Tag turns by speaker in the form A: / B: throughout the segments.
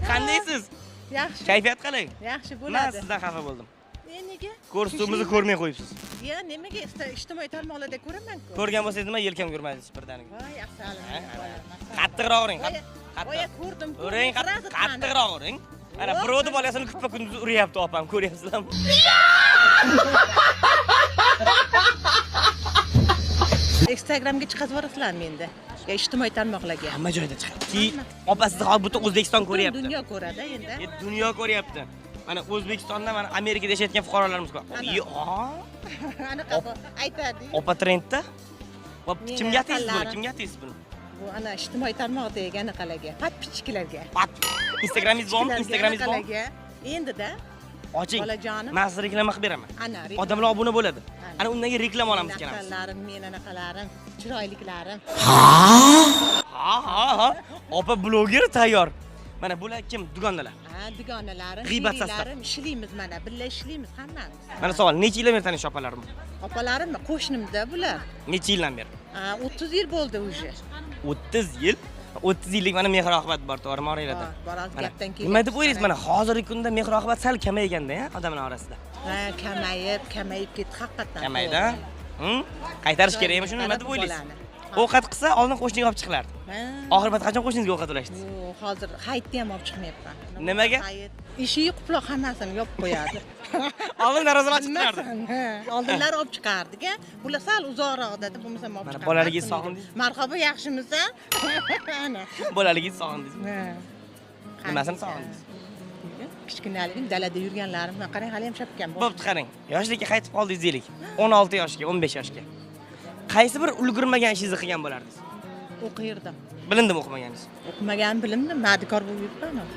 A: Qandaysiz?
B: Yaxshi.
A: Kayfiyat qalay?
B: Yaxshi
A: Men
B: bo'ladi.
A: sizdan xafa bo'ldim.
B: Nega?
A: Ko'rsatuvimizni ko'rmay qo'yibsiz.
B: Ya, nimaga ijtimoiy tarmoqlarda ko'raman-ku.
A: Ko'rgan bo'lsangiz nima yelkam ko'rmadingiz birdaniga.
B: Voy, afsalim.
A: Qattiqroq uring.
B: Voy, ko'rdim.
A: Uring, qattiqroq uring. Mana birovni bolasini kuppa-kunduz uryapti opam, ko'ryapsizlarmi?
B: Instagramga chiqib borasizlarmi endi? Ya ijtimoiy tarmoqlarga.
A: Hamma joyda chiqadi. Opa sizni hozir butun O'zbekiston ko'ryapti.
B: Dunyo ko'radi endi.
A: Dunyo ko'ryapti. Mana O'zbekistonda mana Amerikada yashayotgan fuqarolarimiz bor.
B: Anaqa aytadi.
A: Opa trendda. Kimga aytasiz buni? Kimga aytasiz buni?
B: Bu ana ijtimoiy tarmoqda anaqalarga, podpischiklarga.
A: Instagramingiz bormi? Instagramingiz bormi?
B: Endi-da.
A: Oching.
B: Bolajonim.
A: Men sizga reklama qilib beraman.
B: Ana.
A: Odamlar obuna bo'ladi. Ana undan keyin reklama olamiz kelamiz.
B: Anaqalarim, men anaqalarim, chiroyliklarim.
A: Ha. Opa bloger tayyor. Mana bular kim? Dugondalar.
B: Ha, dugonalarim,
A: G'iybat sastar.
B: ishlaymiz mana, birga ishlaymiz hammamiz.
A: Mana savol, necha yildan beri tanishsiz opalarim?
B: Opalarimmi? Qo'shnimda bular.
A: Necha yildan beri?
B: 30 yil bo'ldi уже.
A: 30 yil. 30 yillik mana mehr oqibat bor, to'g'rimi oranglarda?
B: Biroz gapdan keyin.
A: Nima deb o'ylaysiz? Mana hozirgi kunda mehr oqibat sal kamayganda-ya, odamlar orasida.
B: Ha, kamayib ketdi haqiqatan.
A: Kamaydi. Qaytarish kerakmi shuni? Nima deb o'ylaysiz? Ovqat qilsa, oldin qo'shniga olib chiqilardi. Oxir payt qachon qo'shningizga ovqat ulashdi?
B: Hozir hayitda ham olib chiqmayapman.
A: Nimaga?
B: Eshigi quploq hammasini yopib qo'yadi.
A: Oldin darvozalar ochib chiqardi.
B: Oldinlari olib chiqardik-a. Bular sal uzoqroqda deb bo'lmasa olib chiqardi.
A: Bolaligingizni sog'indingiz?
B: Marhaba, yaxshimisiz? Ana.
A: Bolaligingizni sog'indingizmi? Nimasini sog'indingiz?
B: Kichkinaligim dalada yurganlarim, qarang, hali ham shapkam bor.
A: Bo'pti, qarang. Yoshlikka qaytib qoldingiz deylik. 16 yoshga, 15 yoshga. Qaysi bir ulgurmagan ishingizni qilgan bo'lardingiz?
B: O'qirdim.
A: Bilindimi o'qimaгаningiz?
B: O'qimagan bilimdim, madikor bo'lib yuribman.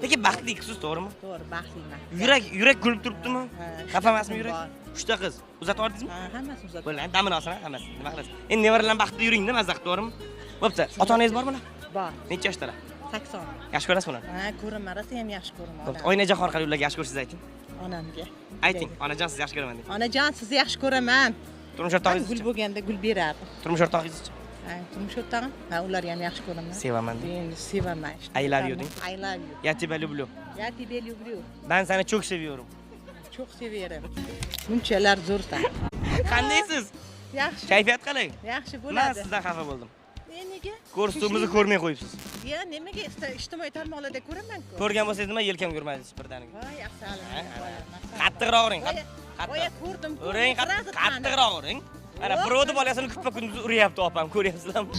A: Lekin baxtlisiz, to'g'rimi?
B: To'g'ri, baxtliman.
A: Yurak kulib turibdimi? Xafa emasmi yurak? 3 ta qiz. Uzatib yordingizmi?
B: Ha, hammasini uzatib.
A: Bo'ldi, damini olsin, hammasi. Nima qilasiz? Endi nevaralar baxtli yuring-da, mazaq, to'g'rimi? Bo'pti. Ota-onangiz bormi?
B: Bor.
A: Necha yoshdalar?
B: 80.
A: Yaxshi ko'rasizmi ularni?
B: Ha, ko'raman, rosa ham yaxshi ko'raman.
A: Bo'pti. Oynajon orqali ularga yaxshi ko'rsangiz ayting.
B: Onamga.
A: Ayting, onajon sizni yaxshi ko'raman deb.
B: Onajon, sizni yaxshi ko'raman.
A: Turmush o'rtog'ingiz
B: Gul bo'lganda gul berardi.
A: Turmush o'rtog'ingiz
B: Ha, turmush o'rtog'im? Ha, ularni ham yaxshi ko'raman.
A: sevaman deb.
B: Endi sevaman.
A: I love you deng.
B: I love you.
A: Я тебя люблю.
B: Я тебя люблю.
A: Ben seni çok seviyorum.
B: Çok severim. Bunchalar zo'rsan.
A: Qandaysiz?
B: Yaxshi.
A: Kayfiyat qalay?
B: Yaxshi
A: Men
B: bo'ladi.
A: sizdan xafa bo'ldim.
B: Nega?
A: Ko'rsatuvimizni ko'rmay qo'yibsiz.
B: Ya, nimaga ijtimoiy tarmoqlarda ko'raman-ku.
A: Ko'rgan bo'lsangiz nima yelkam ko'rmadingiz birdaniga.
B: Voy, afsalim.
A: Qattiqroq uring.
B: Voy, ko'rdim.
A: Uring, qattiqroq uring. Mana birovni bolasini kuppa-kunduz uryapti opam, ko'ryapsizlarmi?